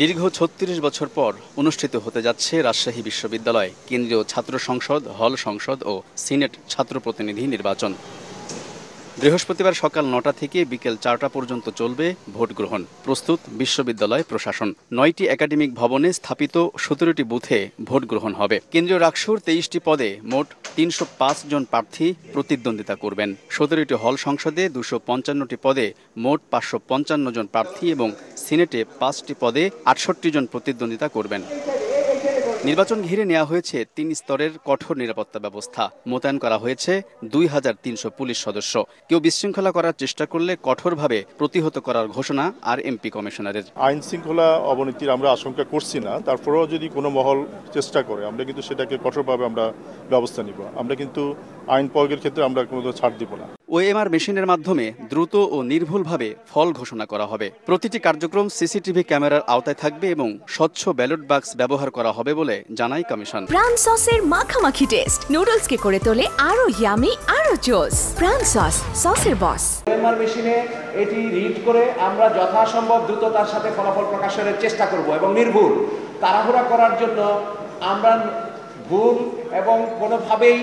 দীর্ঘ ৩৬ বছর পর অনুষ্ঠিত হতে যাচ্ছে রাজশাহী বিশ্ববিদ্যালয় কেন্দ্রীয় ছাত্র সংসদ, হল সংসদ ও সিনেট ছাত্র প্রতিনিধি নির্বাচন। বৃহস্পতিবার সকাল ৯টা থেকে বিকেল ৪টা পর্যন্ত চলবে ভোট গ্রহণ। প্রস্তুত বিশ্ববিদ্যালয় প্রশাসন। ৯টি একাডেমিক ভবনে স্থাপিত ১৭টি বুথে ভোট গ্রহণ হবে। কেন্দ্রীয় রাকসুর ২৩টি পদে মোট ৩০৫ জন প্রার্থী প্রতিদ্বন্দ্বিতা করবেন। ১৭টি হল সংসদে ২৫৫টি পদে মোট ৫৫৫ জন প্রার্থী এবং সিনেটে ৫টি পদে ৬৮ জন প্রতিদ্বন্দ্বিতা করবেন। নির্বাচন ঘিরে নেওয়া হয়েছে ৩ স্তরের কঠোর নিরাপত্তা ব্যবস্থা। মোতায়েন করা হয়েছে ২৩০০ পুলিশ সদস্য। কেউ বিশৃঙ্খলা করার চেষ্টা করলে কঠোরভাবে প্রতিহত করার ঘোষণা আরএমপি কমিশনারের। আইন শৃঙ্খলা অবনতির আমরা আশঙ্কা করছি না, তারপরেও যদি কোনো মহল চেষ্টা করে আমরা কিন্তু সেটাকে কঠোরভাবে আমরা ব্যবস্থা নিব। আমরা কিন্তু আইন প্রয়োগের ক্ষেত্রে আমরা কোনো ছাড় দিব না। ওএমআর মেশিনের মাধ্যমে দ্রুত ও নির্ভুলভাবে ফল ঘোষণা করা হবে। প্রতিটি কার্যক্রম সিসিটিভি ক্যামেরার আওতায় থাকবে এবং স্বচ্ছ ব্যালট বাক্স ব্যবহার করা হবে বলে জানায় কমিশন। প্রাণ সসের মাখামাখি টেস্ট নুডলসকে করে তোলে আরো ইয়ামি, আরো জোস। প্রাণ সস, সসের বস। ওএমআর মেশিনে এটি রিড করে আমরা যথাসম্ভব দ্রুততার সাথে ফলাফল প্রকাশের চেষ্টা করব এবং নির্ভুল। তাড়াহুড়া করার জন্য আমরা ভুল এবং কোনোভাবেই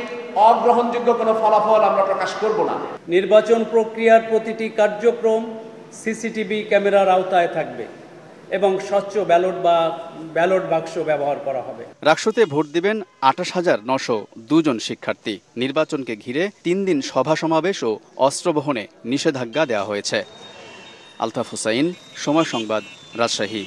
অগ্রহণযোগ্য কোনো ফলাফল আমরা প্রকাশ করব না। নির্বাচন প্রক্রিয়ার প্রতিটি কার্যক্রম সিসিটিভি ক্যামেরার আওতায় থাকবে এবং স্বচ্ছ ব্যালট বাক্স ব্যবহার করা হবে। রাকসুতে ভোট দিবেন ২৮,৯০২ জন শিক্ষার্থী। নির্বাচনকে ঘিরে ৩ দিন সভা সমাবেশ ও অস্ত্র বহনে নিষেধাজ্ঞা দেওয়া হয়েছে। আলতাফ হুসাইন, সময় সংবাদ, রাজশাহী।